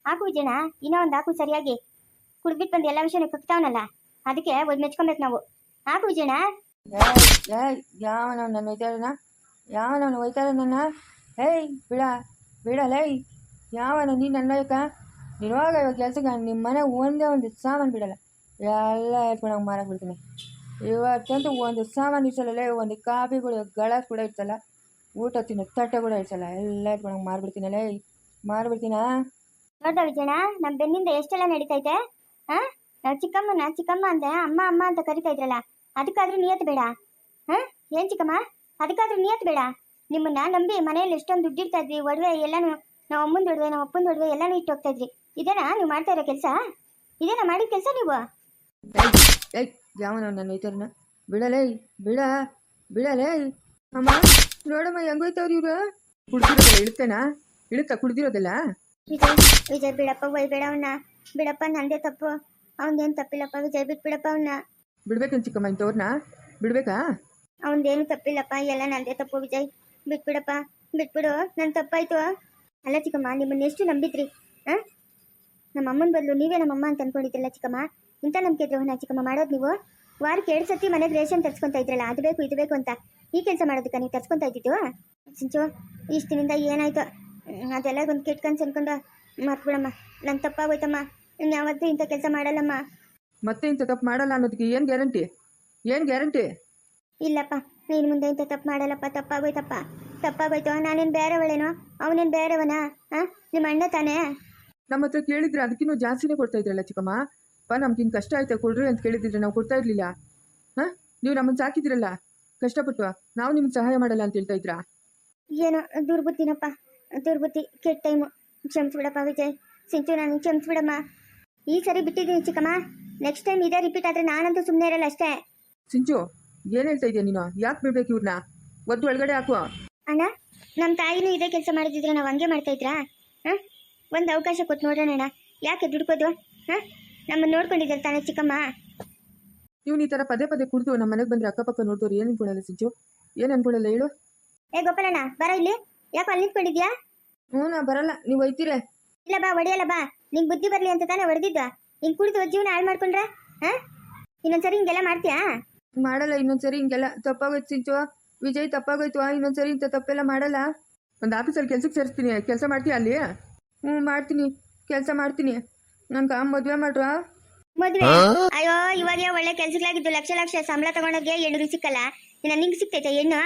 ಹಾಕು ವಿಜಯಣ್ಣ, ಇನ್ನೂ ಒಂದು ಹಾಕು ಸರಿಯಾಗಿ. ಕುಡ್ಬಿಟ್ಟು ಬಂದು ಎಲ್ಲ ವಿಷಯನೂ ಕಕ್ತಾವನಲ್ಲ, ಅದಕ್ಕೆ ಒಂದು ಮೆಚ್ಕೊಬೇಕು ನಾವು. ಹಾಕು ವಿಜಯಣ್ಣ. ಯಾವನವನು ನನ್ನ ಒಯ್ತಾರನ? ಯಾವನವನು ಒಯ್ತಾರ ನನ್ನ? ಹೇಯ್ ಬಿಡ ಬಿಡಲೇ. ಯಾವನ ನೀನು ಅನ್ವಯಕ? ನೀನು ಹೋಗ ಇವಾಗ ಕೆಲ್ಸಕ್ಕೆ. ನಿಮ್ಮ ಮನೆ ಒಂದೇ ಒಂದು ಸಾಮಾನು ಬಿಡಲ್ಲ, ಎಲ್ಲ ಎತ್ಕೊಂಡೋಗಿ ಮಾರಕ್ಕೆ ಬಿಡ್ತೀನಿ. ಇವತ್ತಂತೂ ಒಂದು ಸಾಮಾನು ಇಡ್ಸಲ್ಲ, ಒಂದು ಕಾಫಿ ಕೂಡ ಗಳಸ್ ಕೂಡ ಇಡ್ಸಲ್ಲ, ಊಟ ತಿನ್ನೋ ತಟ್ಟೆ ಕೂಡ ಇಡ್ಸಲ್ಲ, ಎಲ್ಲ ಎತ್ಕೊಂಡೋಗಿ ಮಾರ್ಬಿಡ್ತೀನಲ್ಲೇ, ಮಾರ್ಬಿಡ್ತೀನಾ? ನೋಡ್ದ ವಿಜಯಣ್ಣ, ನಮ್ಮ ಬೆನ್ನಿಂದ ಎಷ್ಟೆಲ್ಲ ನಡೀತೈತೆ. ನಾವು ಚಿಕ್ಕಮ್ಮ ಅಂದೆ ಅಮ್ಮ ಅಮ್ಮ ಅಂತ ಕರಿತಾ ಇದ್ರಲ್ಲ, ಅದಕ್ಕಾದ್ರೂ ನಿಯತ್ ಬೇಡ? ಏನ್ ಚಿಕ್ಕಮ್ಮ, ಅದಕ್ಕಾದ್ರೂ ನಿಯತ್ ಬೇಡ? ನಿಮ್ಮನ್ನ ನಂಬಿ ಮನೆಯಲ್ಲಿ ಎಷ್ಟೊಂದು ದುಡ್ಡಿಡ್ತಾ ಇದ್ವಿ, ಒಡವೆ ಎಲ್ಲಾನು, ನಾವು ಅಮ್ಮನ ಒಡವೆ ನಮ್ಮ ಅಪ್ಪನ ಒಡವೆ ಎಲ್ಲಾನು ಇಟ್ಟು ಹೋಗ್ತಾ ಇದ್ರಿ. ಇದೇನಾ ನೀವು ಮಾಡ್ತಾ ಇರೋ ಕೆಲಸ? ಇದೇನಾ ಮಾಡಿದ ಕೆಲಸ ನೀವು? ಯಾವನ ನನ್ನ ಒಯ್ತಾರನ? ಬಿಡಲೇ, ಬಿಡಲೇ. ಅಮ್ಮ ನೋಡಮ್ಮ ಹೆಂಗೋಯ್ತವ್ರಿ ಇವ್ರು. ಕುಡ್ದಿರೋದಲ್ಲ ಇಳುತ್ತೇನಾ? ಕುಡ್ದಿರೋದಲ್ಲ. ವಿಜಯ್ ಬಿಡಪ್ಪ, ಬೇಡ ಅವನ್ನ ಬಿಡಪ್ಪ, ನಂದೇ ತಪ್ಪು, ಅವನದೇನು ತಪ್ಪಿಲ್ಲಪ್ಪ. ವಿಜಯ್ ಬಿಡಪ್ಪ ಅವನ್ನ. ಬಿಡ್ಬೇಕನ್ ಚಿಕ್ಕಮ್ಮ ಇಂಥವ್ರನ್ನ ಬಿಡ್ಬೇಕಾ? ಅವನದೇನು ತಪ್ಪಿಲ್ಲಪ್ಪ, ಎಲ್ಲ ನಂದೇ ತಪ್ಪು. ವಿಜಯ್ ಬಿಟ್ಬಿಡಪ್ಪ, ಬಿಟ್ಬಿಡು, ನನ್ನ ತಪ್ಪಾಯ್ತು. ಅಲ್ಲ ಚಿಕ್ಕಮ್ಮ, ನಿಮ್ಮನ್ನ ಎಷ್ಟು ನಂಬಿದ್ರಿ? ನಮ್ಮ ಅಮ್ಮನ ಬದಲು ನೀವೇ ನಮ್ಮಮ್ಮ ಅಂತ ಅನ್ಕೊಂಡಿದ್ರಲ್ಲ ಚಿಕ್ಕಮ್ಮ. ಇಂಥ ನಂಬಿಕೆ ದ್ರೋಹನ ಚಿಕ್ಕಮ್ಮ ಮಾಡೋದು ನೀವು? ವಾರಕ್ಕೆ 2 ಸತಿ ಮನೆಗೆ ರೇಷನ್ ತರ್ಸ್ಕೊತಾ ಇದ್ರಲ್ಲ, ಅದು ಬೇಕು ಇದು ಬೇಕು ಅಂತ. ಈ ಕೆಲಸ ಮಾಡೋದಕ್ಕೆ ನೀವು ತರ್ಸ್ಕೊತಾ ಇದ್ದಿದ್ದು? ಸಿಂಚು, ಇಷ್ಟಿನಿಂದ ಏನಾಯ್ತು ಅದೆಲ್ಲ ಒಂದು ಕೆಟ್ಟ ಕನ್ಸು ಅನ್ಕೊಂಡು ಮರ್ತ್ಬಿಡಮ್ಮ. ನನ್ನ ತಪ್ಪಾಗೋಯ್ತಮ್ಮ, ಯಾವತ್ತೂ ಇಂಥ ಕೆಲಸ ಮಾಡಲ್ಲಮ್ಮ. ಮತ್ತೆ ಇಂಥ ತಪ್ಪು ಮಾಡಲ್ಲ ಅನ್ನೋದಕ್ಕೆ ಏನು ಗ್ಯಾರಂಟಿ? ಇಲ್ಲಪ್ಪ, ನೀನು ಮುಂದೆ ಇಂಥ ತಪ್ಪು ಮಾಡಲ್ಲಪ್ಪ. ತಪ್ಪಾಗೋಯ್ತು. ನಾನೇನು ಬೇರೆವಳೇನೋ, ಅವನೇನು ಬೇರೆವನಾ? ನಿಮ್ಮ ಅಣ್ಣ ತಾನೇ? ನಮ್ಮ ಹತ್ರ ಕೇಳಿದ್ರೆ ಅದಕ್ಕಿನ್ನೂ ಜಾಸ್ತಿನೇ ಕೊಡ್ತಾ ಇದ್ರಲ್ಲ ಚಿಕ್ಕಮ್ಮ. ನಮ್ಗಿನ್ ಕಷ್ಟ ಆಯ್ತಾ ಕೊಡ್ರಿ ಅಂತ ಕೇಳಿದ್ರೆ ನಾವು ಕೊಡ್ತಾ ಇರ್ಲಿಲ್ಲ. ನೀವು ನಮ್ಮನ್ನು ಸಾಕಿದ್ರಲ್ಲ ಕಷ್ಟಪಟ್ಟು, ನಾವು ನಿಮ್ಗೆ ಸಹಾಯ ಮಾಡಲ್ಲ ಅಂತ ಹೇಳ್ತಾ ಇದ್ರಾ? ಏನೋ ದುರ್ಬುದ್ಧಿನಪ್ಪ, ದುರ್ಬುದ್ಧಿ, ಕೆಟ್ಟ ಟೈಮು. ಕ್ಷಮಿಸ್ಬಿಡಪ್ಪ ವಿಜಯ್. ಸಿಂಚು, ನಾನು ಕ್ಷಮಿಸ್ಬಿಡಮ್ಮ. ಈ ಸರಿ ಬಿಟ್ಟಿದ್ದೀನಿ ಚಿಕ್ಕಮ್ಮ. ನೆಕ್ಸ್ಟ್ ಟೈಮ್ ಇದೇ ರಿಪೀಟ್ ಆದರೆ ನಾನಂತೂ ಸುಮ್ಮನೆ ಇರಲ್ಲ ಅಷ್ಟೇ. ಸಿಂಚು, ಏನು ಹೇಳ್ತಾ ಇದೆಯಾ ನೀನು? ಯಾಕೆ ಬಿಡ್ಬೇಕು ಇವ್ರನ್ನ? ಒದ್ದು ಒಳಗಡೆ ಹಾಕು. ಅಣ್ಣ, ನಮ್ಮ ತಾಯಿನೂ ಇದೇ ಕೆಲಸ ಮಾಡಿದ್ರೆ ನಾವು ಹಂಗೆ ಮಾಡ್ತಾ ಇದ್ರಾ? ಒಂದು ಅವಕಾಶ ಕೊಟ್ಟು ನೋಡೋಣ ಅಣ್ಣ. ಯಾಕೆ ದುಡ್ಕೋದು? ನಮ್ಮನ್ನು ನೋಡ್ಕೊಂಡಿದ್ದಾರೆ ತಾನೇ ಚಿಕ್ಕಮ್ಮ? ಇವ್ನು ಈ ಥರ ಪದೇ ಕುಡ್ದು ನಮ್ಮ ಮನೆಗೆ ಬಂದರೆ ಅಕ್ಕಪಕ್ಕ ನೋಡ್ದವ್ರು ಏನು ಅನ್ಕೊಳ್ಳಲ್ಲ ಸಿಂಚು? ಏನು ಅನ್ಕೊಳ್ಳಲ್ಲ ಹೇಳು? ಗೋಪಾಲಣ್ಣ, ಬರ ಇಲ್ಲಿ. ಯಾಕೆ ಅಲ್ಲಿ ನಿಂತ್ಕೊಂಡಿದ್ಯಾ? ನಾ ಬರಲ್ಲ, ನೀವು ಒಯ್ತೀರ. ಇಲ್ಲ ಬಾ, ಹೊಡಿಯಲ್ಲ ಬಾ. ನಿಂಗೆ ಬುದ್ಧಿ ಬರಲಿ ಅಂತ ತಾನೇ ಹೊಡೆದಿದ್ದ. ಹಿಂಗೆ ಕುಡಿದು ಜೀವನ ಹಾಳು ಮಾಡ್ಕೊಂಡ್ರೆ ಇನ್ನೊಂದ್ಸರಿ ಹಿಂಗೆಲ್ಲ ಮಾಡ್ತೀಯಾ? ಮಾಡಲ್ಲ ಇನ್ನೊಂದ್ಸರಿ ಹಿಂಗೆಲ್ಲ. ತಪ್ಪಾಗೋಯ್ತು ಸಿಂಚು, ವಿಜಯ್ ತಪ್ಪಾಗೋಯ್ತು. ಇನ್ನೊಂದ್ಸರಿ ಇಂಥ ತಪ್ಪೆಲ್ಲ ಮಾಡಲ್ಲ. ಒಂದು ಆಫೀಸಲ್ಲಿ ಕೆಲ್ಸಕ್ಕೆ ಸೇರಿಸ್ತೀನಿ, ಕೆಲಸ ಮಾಡ್ತೀಯ ಅಲ್ಲಿ? ಮಾಡ್ತೀನಿ, ಕೆಲಸ ಮಾಡ್ತೀನಿ. ನಂಗೆ ಮದುವೆ ಮಾಡ್ರ? ಮದುವೆ? ಅಯ್ಯೋ, ಇವಾಗ ಒಳ್ಳೆ ಕೆಲ್ಸಗಳಾಗಿದ್ದು ಲಕ್ಷ ಸಂಬಳ ತಗೊಂಡೋಗೆ ಹೆಣ್ಣು ಸಿಕ್ಕಲ್ಲ. ನಿಂಗೆ ಸಿಕ್ತೈತೆ ಹೆಣ್ಣು?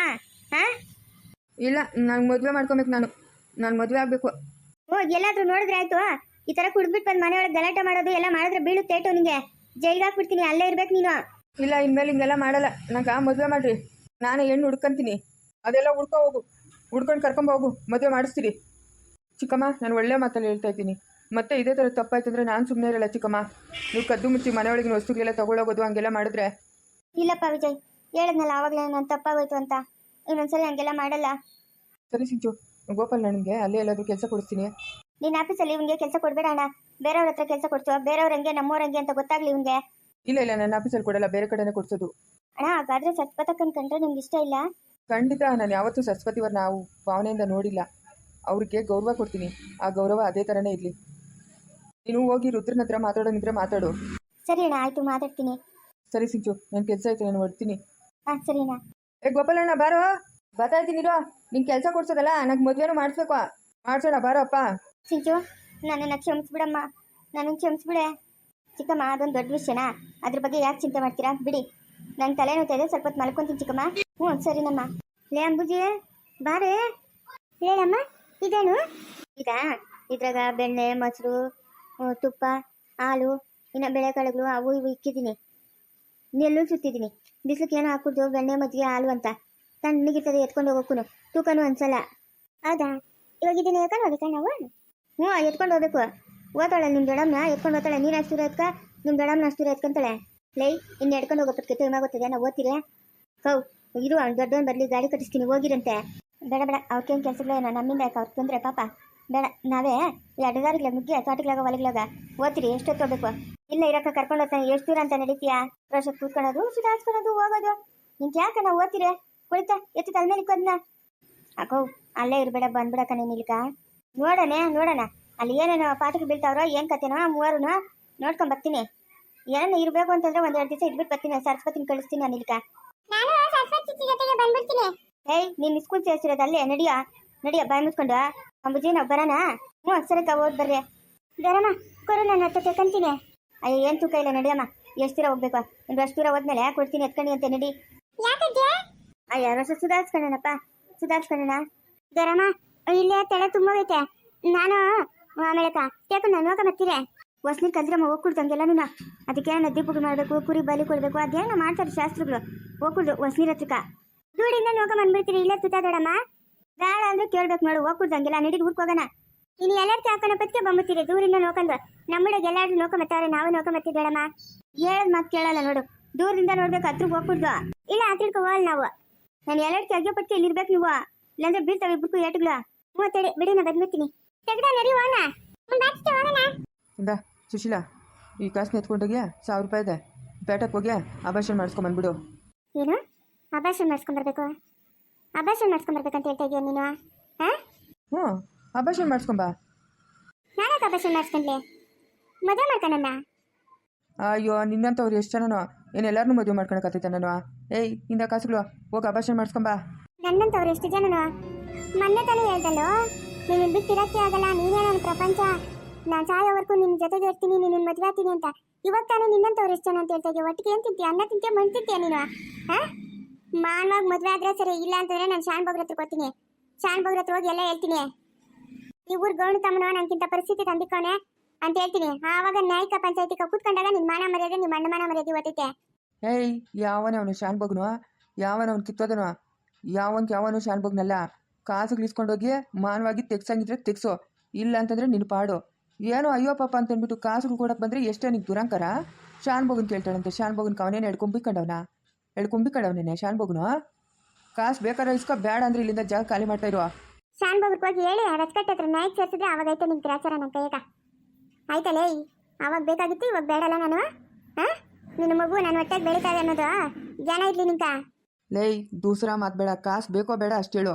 ಇಲ್ಲ, ನಂಗೆ ಮದುವೆ ಮಾಡ್ಕೊಬೇಕು. ನಾನು ಮದುವೆ ಆಗಬೇಕು. ಎಲ್ಲಾದ್ರೂ ನೋಡಿದ್ರೆ ಆಯ್ತು. ಈ ಥರ ಕುಡ್ಬಿಟ್ಟು ಬಂದು ಮನೆಯೊಳಗೆ ಗಲಾಟೆ ಮಾಡೋದು ಎಲ್ಲ ಮಾಡಿದ್ರೆ ಬೀಳುತ್ತೇಟು ನಿಂಗೆ. ಜೈಲ್ಗೆ ಹಾಕ್ಬಿಡ್ತೀನಿ, ಅಲ್ಲೇ ಇರ್ಬೇಕು ನೀನು. ಇಲ್ಲ, ಇನ್ಮೇಲೆ ಹಿಂಗೆಲ್ಲ ಮಾಡಲ್ಲ. ನಂಗೆ ಮದುವೆ ಮಾಡ್ರಿ, ನಾನೇ ಹೆಣ್ಣು ಹುಡ್ಕೊಂತೀನಿ. ಅದೆಲ್ಲ ಹುಡ್ಕೊಂಡು ಕರ್ಕೊಂಬೋಗು, ಮದುವೆ ಮಾಡಿಸ್ತೀರಿ. ಚಿಕ್ಕಮ್ಮ, ನಾನು ಒಳ್ಳೆ ಮಾತಲ್ಲಿ ಹೇಳ್ತಾ ಇದ್ದೀನಿ. ಮತ್ತೆ ಇದೇ ಥರ ತಪ್ಪಾಯ್ತಂದ್ರೆ ನಾನು ಸುಮ್ಮನೆ ಇರಲ್ಲ ಚಿಕ್ಕಮ್ಮ. ನೀವು ಕದ್ದು ಮುಚ್ಚಿ ಮನೆಯೊಳಗಿನ ವಸ್ತುಗಳೆಲ್ಲ ತಗೊಳ್ಳೋಗೋದು ಹಂಗೆಲ್ಲ ಮಾಡಿದ್ರೆ? ಇಲ್ಲಪ್ಪ ವಿಜಯ್, ಹೇಳಿದ್ನಲ್ಲ ಆವಾಗಲೇ ನಾನು ತಪ್ಪಾಗೋಯ್ತು ಅಂತ. ಇನ್ನೊಂದ್ಸಲ ಹಂಗೆಲ್ಲ ಮಾಡಲ್ಲ. ಸರಿ ಸಿಂಚು, ಗೋಪಾಲ್ ನನಗೆ ಅಲ್ಲೇ ಎಲ್ಲಾದ್ರೂ ಕೆಲಸ ಕೊಡಿಸ್ತೀನಿ. ನೀನು ಆಫೀಸಲ್ಲಿ ಇವ್ನಿಗೆ ಕೆಲಸ ಕೊಡಬೇಡ ಅಣ್ಣ. ಬೇರೆಯವ್ರ ಹತ್ರ ಕೆಲಸ ಕೊಡ್ಸೋ, ಬೇರೆಯವ್ರಂಗೆ ನಮ್ಮವ್ರಂಗೆ ಅಂತ ಗೊತ್ತಾಗ್ಲಿ ಇವ್ನಿಗೆ. ಇಲ್ಲ, ನನ್ನ ಆಫೀಸಲ್ಲಿ ಕೊಡಲ್ಲ, ಬೇರೆ ಕಡೆನೇ ಕೊಡ್ಸೋದು. ಅಣ್ಣ, ಹಾಗಾದ್ರೆ ಸತ್ಪತಕ್ಕನ್ ಕಂಡ್ರೆ ನಿಮ್ಗೆ ಇಷ್ಟ ಇಲ್ಲ? ಖಂಡಿತ, ನಾನು ಯಾವತ್ತೂ ಸರಸ್ವತಿಯವ್ರ ನಾವು ಭಾವನೆಯಿಂದ ನೋಡಿಲ್ಲ. ಅವ್ರಿಗೆ ಗೌರವ ಕೊಡ್ತೀನಿ, ಆ ಗೌರವ ಅದೇ ಥರನೇ ಇರಲಿ. ನೀನು ಹೋಗಿ ರುದ್ರನ ಹತ್ರ ಮಾತಾಡೋನಿದ್ರೆ ಮಾತಾಡು. ಸರಿ ಅಣ್ಣ, ಆಯ್ತು, ಮಾತಾಡ್ತೀನಿ. ಸರಿ ಸಿಂಚು, ನನ್ನ ಕೆಲಸ ಆಯ್ತು, ನಾನು ಹೊಡ್ತೀನಿ. ಸರಿ ಅಣ್ಣ. ಗೋಪಾಲಣ್ಣ ಬಾರೋ, ಬರ್ತಾ ಇದ್ದೀನಿರೋ. ನಿಂಗೆ ಕೆಲಸ ಕೊಡ್ಸೋದಲ್ಲ, ನನಗೆ ಮದುವೆನೂ ಮಾಡಿಸ್ಬೇಕು. ಮಾಡ್ಸೋಣ ಬಾರೋ ಅಪ್ಪ. ಸಿಂಚು, ನನ್ನನ್ನು ಕ್ಷಮಿಸ್ಬಿಡಮ್ಮ, ನನ್ನನ್ನು ಕ್ಷಮಿಸ್ಬಿಡೆ. ಚಿಕ್ಕಮ್ಮ, ಅದೊಂದು ದೊಡ್ಡ ವಿಷಯನಾ? ಅದ್ರ ಬಗ್ಗೆ ಯಾಕೆ ಚಿಂತೆ ಮಾಡ್ತೀರಾ? ಬಿಡಿ, ನಂಗೆ ತಲೆ ನೋಯ್ತಾ ಇದೆ, ಸ್ವಲ್ಪ ಹೊತ್ತು ಮಲ್ಕೊಂತೀನಿ ಚಿಕ್ಕಮ್ಮ. ಸರಿನಮ್ಮ. ಲೇ ಅಂಬುಜಿ, ಬಾರೇ. ಹೇಳಮ್ಮ, ಇದೇನು? ಇದ್ರಾಗ ಬೆಣ್ಣೆ, ಮೊಸರು, ತುಪ್ಪ, ಹಾಲು, ಇನ್ನು ಬೇಳೆಕಾಳುಗಳು ಅವು ಇವು ಇಕ್ಕಿದ್ದೀನಿ. ನೆಲ್ಲು ಸುತ್ತಿದ್ದೀನಿ. ಬಿಸಿಲಿಗೆ ಏನೋ ಹಾಕ್ಬಿಡ್ತು, ಬೆಣ್ಣೆ, ಮಜ್ಜಿಗೆ, ಹಾಲು ಅಂತ. ತಣ್ಣಗಿರ್ತದೆ, ಎತ್ಕೊಂಡು ಹೋಗೋಕ್ಕೂ ತೂಕನೂ ಅನ್ಸಲ್ಲ. ಹೌದಾ? ಇವಾಗ ಇದನ್ನ ಎತ್ಕೊಂಡು ಹೋಗ್ಬೇಕಾ ನಾವು? ಎತ್ಕೊಂಡು ಹೋಗ್ಬೇಕು. ಓದ್ತಾಳೆ ನಿಮ್ಮ ದೊಡ್ಡಮ್ಮನ, ಎತ್ಕೊಂಡು ಹೋಗ್ತಾಳೆ. ನೀನು ಅಷ್ಟು ಎತ್ಕ, ನಿಮ್ಮ ದೊಡ್ಡಮ್ಮನ ಅಷ್ಟು ಎತ್ಕೊಂತಾಳೆ. ಲೈ, ಇನ್ನು ಎಡ್ಕೊಂಡು ಹೋಗೋಪಕ್ಕೆ ಟೈಮ್ ಆಗುತ್ತದೆ. ನಾವು ಓದ್ತೀರಿ? ಇರು, ಅವ್ನು ದೊಡ್ಡವನು ಬರಲಿ, ಗಾಡಿ ಕಟ್ಟಿಸ್ತೀನಿ, ಹೋಗಿರಂತೆ. ಬೇಡ ಅವ್ರಿಗೇನು ಕೆಲಸಗಳೇನೋ, ನಮ್ಮಿಂದ ಯಾಕೆ ಅವ್ರಿಗೆ ತೊಂದರೆ ಪಾಪ. ಬೇಡ, ನಾವೇ ಅಡ್ಡದಾರಿಗ್ಲಾಗ ಮುಗ್ಗಿ ತೋಟಗ್ಲಾಗ ಹೊಲಗ್ಲಾಗ ಓದ್ತೀರಿ. ಎಷ್ಟೊತ್ತು ಹೋಗ್ಬೇಕು? ಇಲ್ಲ, ಇರಕ್ಕ ಕರ್ಕೊಂಡು ಹೋಗ್ತಾನೆ. ಎಷ್ಟು ದೂರ ಅಂತ ನಡೀತೀಯಾ? ರೋಷಕ್ಕೆ ಕೂತ್ಕೊಳ್ಳೋದು, ಸುಧಾರಿಸ್ಕೊಳ್ಳೋದು, ಹೋಗೋದು. ನಿಂಗೆ ಯಾಕೆ ನಾವು ಓದ್ತೀರಿ? ಕುಳಿತ ಎತ್ತು ತಲೆ ಮೇಲೆ ಇಕ್ಕೋದನ್ನ ಹಾಕೋ. ಅಲ್ಲೇ ಇರಬೇಡ, ಬಂದ್ಬಿಡಕ್ಕ ನೀನು ಇಲ್ಕ. ನೋಡೋಣ ಅಲ್ಲಿ ಏನೇನೋ ಪಾಠಕ್ಕೆ ಬೀಳ್ತಾವ್ರೋ ಏನು ಕತೆನೋ ಮೂವರು ನೋಡ್ಕೊಂಡ್ ಬರ್ತೀನಿ. ಏನೇನು ಇರಬೇಕು ಅಂತಂದ್ರೆ ಒಂದೆರಡು ದಿವಸ ಇದ್ಬಿಟ್ಟು ಬರ್ತೀನಿ. ಸರಸ್ವತಿನ ಕಳಿಸ್ತೀನಿ ನಾನು ಇಲ್ಲಿಕ. ನಾನು ಸರಸ್ವತಿ ಜೊತೆಗೆ ಬಂದ್ಬಿಡ್ತೀನಿ. ಏಯ್ ನೀನು ಸ್ಕೂಲ್ ಸೇರಿಸಿರೋದು ಅಲ್ಲೇ ನಡಿಯ ಬಾಯ್ ಮುಚ್ಕೊಂಡು. ಅಂಬುಜಿ ನಾವು ಬರೋಣ. ಹ್ಞೂ ಸರಿಕ ಓದ್ ಬರ್ರಿ. ಬರಮ್ಮ ಕೊರು ನಾನು ಹತ್ತ ಕಂತೀನಿ. ಅಯ್ಯೋ ಏನು ತೂಕ ಇಲ್ಲ ನಡಿಯಮ್ಮ. ಎಷ್ಟು ದೂರ ಹೋಗ್ಬೇಕು? ಒಂದು ಅಷ್ಟು ದೂರ ಹೋದ್ಮೇಲೆ ಕೊಡ್ತೀನಿ ಎತ್ಕೊಂಡು ಅಂತ ನಡಿ. ಅಯ್ಯ ವರ್ಷ ಸುಧಾರಿಸ್ಕೊಂಡಣ ಗರಮ್ಮ. ಇಲ್ಲೇ ತಲೆ ತುಂಬೋಗೈತೆ. ನಾನು ಆಮೇಲೆ ಕೇಕು ನಾನು ಹೋಗ ಬರ್ತೀರಿ. ಹೊಸ್ನೀರು ಕಲ್ದ್ರಮ್ಮ ಹೋಗ್ಕೊಡ್ತಂಗೆಲ್ಲನೂ. ಅದಕ್ಕೆ ನಾನು ದೀಪಗಳು ಮಾಡಬೇಕು, ಕುರಿ ಬಲಿ ಕೊಡಬೇಕು, ಅದೇನೋ ಮಾಡ್ತಾರೆ ಶಾಸ್ತ್ರಗಳು. ಹೋಗ್ಕೊಡ್ದು ಹೊಸ್ನೀರು ಹತ್ರಕ್ಕ ದೂರಿಂದ ನೋಗ ಬಂದ್ಬಿಡ್ತೀರಿ. ಇಲ್ಲೇ ಸುತ್ತಾದೋಡಮ್ಮ. ಬೇಡ ಅಂದ್ರೆ ಕೇಳ್ಬೇಕು ನೋಡು. ಹೋಗ್ಕೊಡ್ದಂಗೆಲ್ಲ ನಡೀಲಿ ಊರ್ಗೆ ಹೋಗೋಣ. ಇನ್ನು ಎಲ್ಲರೂ ಹಾಕೋಣ ಪತ್ಕೆ ಬಂದ್ಬಿಡ್ತೀರಿ ದೂರಿಂದ ನೋಡ್ಕೊಂಡು. ನಮ್ಮಳಿಗೆ ಎಲ್ಲಾರು ನೋಡ್ಕೊಂಬತ್ತವ್ರೆ, ನಾವು ನೋಡ್ಕೊಂಬತ್ತಿದ್ದೇಳಮ್ಮ. ಹೇಳದ್ ಮಾತು ಕೇಳಲ್ಲ ನೋಡು. ದೂರದಿಂದ ನೋಡ್ಬೇಕು, ಹತ್ರಕ್ಕೆ ಹೋಗ್ಕೊಡ್ದು. ಇಲ್ಲ ಹತ್ರಕ್ಕೆ ಹೋಗಲ್ಲ ನಾವು. ನಾನು ಎಲ್ಲರಿಗೆ ಅಗ್ಗೆ ಪಟ್ಟಿ ಇಲ್ಲಿ ಇರ್ಬೇಕು ನೀವು. ಇಲ್ಲಾಂದ್ರೆ ಬೀಳ್ತಾವೆ ಇಬ್ಬರು ಏಟುಗಳ. ಮೂವತ್ತೇಳಿ ಬಿಡಿ ನಾ ಬಂದ್ಬಿಡ್ತೀನಿ. ತೆಗ್ದ ನಡಿ ಹೋಗೋಣ. ಇಂದ ಸುಶೀಲಾ, ಈ ಕಾಸನ್ನ ಎತ್ಕೊಂಡೋಗಿ 1000 ರೂಪಾಯಿ ಇದೆ. ಪೇಟಕ್ಕೆ ಹೋಗಿ ಅಭಾಷಣ ಮಾಡಿಸ್ಕೊಂಬಂದ್ಬಿಡು. ಏನು ಅಭಾಷಣ ಮಾಡಿಸ್ಕೊಂಬರ್ಬೇಕು? ಅಭಾಷಣ ಮಾಡಿಸ್ಕೊಂಬರ್ಬೇಕಂತ ಹೇಳ್ತಾ ಇದೀಯ ನೀನು? ಹ್ಞೂ ಅಭಾಷಣ ಮಾಡಿಸ್ಕೊಂಬ. ನಾನೇ ಅಭಾಷಣ ಮಾಡಿಸ್ಕೊಂಡ್ಲಿ? ಮದುವೆ ಮಾಡ್ಕೊಂಡಣ್ಣ? ಅಯ್ಯೋ ನಿನ್ನಂಥವ್ರು ಎಷ್ಟು ಜನನೋ. ಏನು ಎಲ್ಲರನ್ನೂ ಮದುವೆ ಮಾಡ್ಕೊಳಕತ್ತೈತೆ ನಾನು. ಏಯ್ ಇಂದ ಕಾಸುಗಳು ಹೋಗಿ ಅಭಾಷಣ ಮಾಡಿಸ್ಕೊಂಬ. ನನ್ನಂತವ್ರು ಎಷ್ಟು ಜನನು? ಮೊನ್ನೆ ತಾನೇ ಹೇಳ್ದಲ್ಲೋ ನೀನು ಬಿಟ್ಟಿರಕ್ಕೆ ಆಗಲ್ಲ, ನೀನೇ ನನ್ನ ಪ್ರಪಂಚ, ನಾನು ಸಾಯೋವರೆಗೂ ನಿನ್ನ ಜೊತೆಗೆ ಇರ್ತೀನಿ, ನಿನ್ನ ಮದುವೆ ಆಗ್ತೀನಿ ಅಂತ. ಇವಾಗ ತಾನೇ ನಿನ್ನಂತವ್ರು ಎಷ್ಟು ಜನ ಅಂತ ಹೇಳ್ತಾ ಇದೆಯಾ? ಒಟ್ಟಿಗೆ ಏನು ತಿಂತೀಯ? ಅನ್ನ ತಿಂತೀಯ, ಮಣ್ಣು ತಿಂತೀಯ ನೀನು? ಮಾನವಾಗಿ ಮದುವೆ ಆದ್ರೆ ಸರಿ, ಇಲ್ಲ ಅಂತಂದ್ರೆ ನಾನು ಶಾನ್ ಬಗ್ರ ಹತ್ರ ಕೊಡ್ತೀನಿ. ಶಾನ್ ಬಗ್ರ ಹತ್ರ ಹೋಗಿ ಎಲ್ಲ ಹೇಳ್ತೀನಿ. ಈ ಊರು ಗೌಣ ತಮ್ಮನೋ ನಂಗಿಂತ ಪರಿಸ್ಥಿತಿ ತಂದಿಕ್ಕವನೆ ಅಂತ ಹೇಳ್ತೀನಿ. ಆವಾಗ ನ್ಯಾಯಿಕ ಪಂಚಾಯತಿಕ ಕೂತ್ಕೊಂಡಾಗ ನಿಮ್ಮ ಮಾನ ಮರ್ಯಾದೆ, ನಿಮ್ಮ ಅಣ್ಣ ಮಾನ ಮರ್ಯಾದೆ ಓದೈತೆ. ಏಯ್ ಯಾವನೇ ಶಾನ್ ಬಗ್ನು? ಯಾವನವನು ಕಿತ್ತೋದನು? ಯಾವನು ಶಾನ್ ಬಗ್ನಲ್ಲ. ಕಾಸುಗಳು ಇಸ್ಕೊಂಡೋಗಿ ಮಾನವಾಗಿ ತೆಗ್ಸಂಗಿದ್ರೆ ತೆಗ್ಸು, ಇಲ್ಲ ಅಂತಂದ್ರೆ ನಿನ್ನ ಪಾಡು. ಏನೋ ಅಯ್ಯೋ ಪಾಪ ಅಂತ ಅಂದ್ಬಿಟ್ಟು ಕಾಸುಗಳು ಕೊಡಕ್ಕೆ ಬಂದರೆ ಎಷ್ಟೇ ನಿಂಗೆ ದುರಂಕರ. ಶಾನ್ ಬಗ್ನ ಕೇಳ್ತಾಳಂತೆ. ಶಾನ್ ಬಗ್ನ ಅವನೇನು ಎಳ್ಕೊಂಬಿಕ್ಕಂಡವನೇನೆ ಶಾನ್ ಬಗ್ನು. ಕಾಸು ಬೇಕಾದ್ರೆ ಇಸ್ಕೊ, ಬೇಡ ಅಂದ್ರೆ ಇಲ್ಲಿಂದ ಜಾಗ ಖಾಲಿ ಮಾಡ್ತಾ ಇರುವ. ಶಾನ್ ಬಗ್ರಿಗೆ ಹೋಗಿ ಹೇಳಿ ರಸ್ಕಟ್ಟೆ ಹತ್ರ ನಾಯ್ಕ್ ಸೇರಿಸಿದ್ರೆ ಅವಾಗ ಐತೆ ನಿಮ್ಗೆ ಗ್ರಾಚಾರ ನನ್ನ ಕೈಯಾಗ. ಆಯ್ತಲ್ಲೇ ಅವಾಗ ಬೇಕಾಗಿತ್ತು, ಇವಾಗ ಬೇಡಲ್ಲ ನಾನು. ನಿನ್ನ ಮಗು ನನ್ನ ಹೊಟ್ಟೆಗೆ ಬೆಳೀತಾ ಇದೆ ಅನ್ನೋದು ಜ್ಞಾನ ಇರ್ಲಿ ನಿಂಕ. ಲೇಯ್ ದೂಸರ ಮಾತು ಬೇಡ. ಕಾಸು ಬೇಕೋ ಬೇಡ ಅಷ್ಟು ಹೇಳು.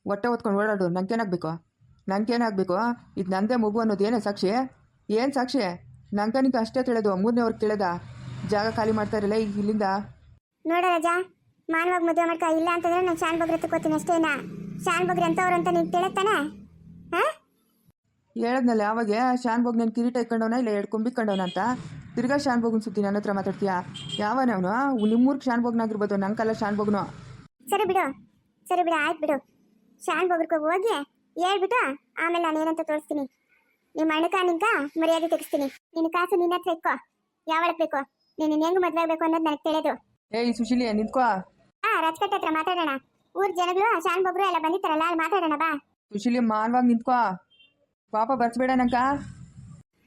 ಹೊಟ್ಟೆ ಹೊತ್ಕೊಂಡು ಓಡಾಡು. ನಂಗೇನಾಗಬೇಕು? ಇದು ನಂದೇ ಮಗು ಅನ್ನೋದು ಏನೇ ಸಾಕ್ಷಿ? ಏನು ಸಾಕ್ಷಿ? ನಿಂಗೆ ಅಷ್ಟೇ ತಿಳಿದು 3ನೇ ತಿಳಿದ ಜಾಗ ಖಾಲಿ ಮಾಡ್ತಾ ಇರಲ್ಲ ಇಲ್ಲಿಂದ. ನೋಡ ರಾಜಾ, ಮಾನವಾಗಿ ಮದುವೆ ಮಾಡ್ಕ, ಇಲ್ಲ ಅಂತಂದ್ರೆ ನಾನು ಶಾನ್ ಬಗ್ರ ತಗೋತೀನಿ ಅಷ್ಟೇನಾ? ಶಾನ್ ಬಗ್ರ ಎಂತವ್ರು ಅಂತ ನೀನು ತಿಳಿತಾನೆ? ಹೇಳದ್ನಲ್ಲ ಯಾವಾಗ ಶಾನ್ ಬೋಗ್ ನಾನು ಕಿರೀಟ ಇಟ್ಕೊಂಡವನ ಇಲ್ಲ ಎಡ್ಕೊಂಬಿಕ್ಕಂಡವನ ಅಂತ. ತಿರ್ಗಾ ಶಾನ್ ಬೋಗನ್ ಸುತ್ತಿ ನನ್ನ ಹತ್ರ ಮಾತಾಡ್ತೀಯಾ? ಯಾವನೇ ಅವನು? ನಿಮ್ಮೂರ್ಗೆ ಶಾನ್ ಬೋಗ್ನಾಗಿರ್ಬೋದು, ನಂಗಲ್ಲ ಶಾನ್ ಬೋಗ್ನು. ಸರಿ ಬಿಡು ಆಯ್ತು ಬಿಡು. ಶಾನ್ ಬಗ್ರಕ್ಕೆ ಹೋಗಿ ಹೇಳ್ಬಿಟ್ಟು ಆಮೇಲೆ ನಾನು ಏನಂತ ತೋರಿಸ್ತೀನಿ. ನಿಮ್ಮ ಅಣ್ಣಕ ನಿಂಕ ಮರ್ಯಾದೆ ತೆಗಿಸ್ತೀನಿ. ನಿನ್ನ ಕಾಸು ನಿನ್ನ ಹತ್ರ ಇಕ್ಕೋ. ಯಾವಳಕ್ ಬೇಕು? ನೀನು ಹೆಂಗ್ ಮದ್ವೆ ಆಗ್ಬೇಕು ಅನ್ನೋದು ನನಗೆ ತಿಳಿದು. ಏಯ್ ಸುಶೀಲಿ ನಿಂತ್ಕೋ. ರಾಜ್ಕಟ್ಟೆ ಹತ್ರ ಮಾತಾಡೋಣ. ಊರ್ ಜನಗಳು ಶಾನ್ ಬಗ್ರು ಎಲ್ಲ ಬಂದಿತ್ತಾರಲ್ಲ, ಅಲ್ಲಿ ಮಾತಾಡೋಣ ಬಾ. ಸುಶೀಲಿ ಮಾನವಾಗಿ ನಿಂತ್ಕೋ. ಪಾಪ ಬರ್ಸ್ಬೇಡ ನಂಕ.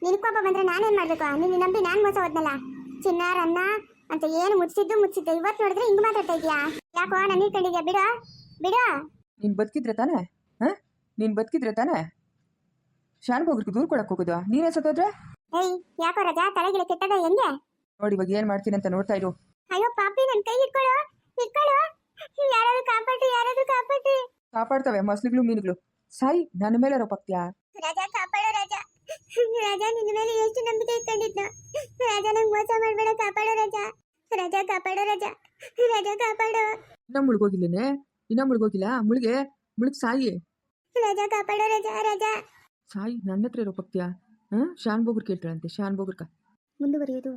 ನಿನ್ ಕೋಪ ಬಂದ್ರೆ ನಾನೇನ್ ಮಾಡ್ಬೇಕು? ನಿನ್ನ ನಂಬಿ ನಾನ್ ಮೋಸ ಹೋದ್ನಲ್ಲ. ಚಿನ್ನಾರನ್ನ ಅಂತ ಏನು ಮುಚ್ಚಿದ್ದೆ ಇವತ್ತು ನೋಡಿದ್ರೆ ಹಿಂಗ್ ಮಾತಾಡ್ತಾ ಇದೀಯಾ? ಯಾಕೋ ನಾನು ಇಟ್ಕೊಂಡಿದ್ಯಾ? ಬಿಡು. ನೀನ್ ಬದುಕಿದ್ರೆ ತಾನೆ ಶಾನ್ ಬೋಗ್ರಿಗೆ ದೂರ ಕೊಡಕ್ ಹೋಗೋದು. ನೀನೇ ಸತ್ತೋದ್ರೆ? ಏಯ್ ಯಾಕೋ ರಜಾ, ತಲೆಗಿಲೆ ಕೆಟ್ಟದ ಹೆಂಗೆ? ನೋಡಿ ಇವಾಗ ಏನ್ ಮಾಡ್ತೀನಿ ಅಂತ ನೋಡ್ತಾ ಇರು. ಅಯ್ಯೋ ಪಾಪಿ, ನನ್ ಕೈ ಇಟ್ಕೊಳ್ಳೋ. ಯಾರಾದ್ರೂ ಕಾಪಾಡಿ. ಕಾಪಾಡ್ತವೆ ಮೊಸಳೆಗಳು ಮೀನುಗಳು. ಸಾಯಿ ನನ್ನ ಮೇಲೆ ರೋಪಾಕ್ತಿಯಾ? ರಾಜಾ ಕಾಪಾಡೋ ರಾಜಾ. ನಿನ್ನ ಮೇಲೆ ಎಷ್ಟು ನಂಬಿಕೆ ಇಟ್ಕೊಂಡಿದ್ನ. ರಾಜಾ ನಂಗೆ ಮೋಸ ಮಾಡ್ಬೇಡ, ಕಾಪಾಡೋ ರಾಜಾ. ಕಾಪಾಡೋ ರಾಜಾ. ಕಾಪಾಡೋ. ಇನ್ನ ಮುಳುಗೋಗಿಲ್ಲ. ಮುಳುಗ್ ಸಾಯಿ. ರಾಜಾ ಕಾಪಾಡೋ ರಾಜಾ. ಸಾಯಿ ನನ್ನ ಹತ್ರ ರೋಪಾಕ್ತಿಯಾ? ಶಾನ್ ಬೋಗ್ರು ಕೇಳ್ತಾಳಂತೆ. ಶಾನ್ ಬೋಗ್ರಕ ಮುಂದುವರಿಯೋದು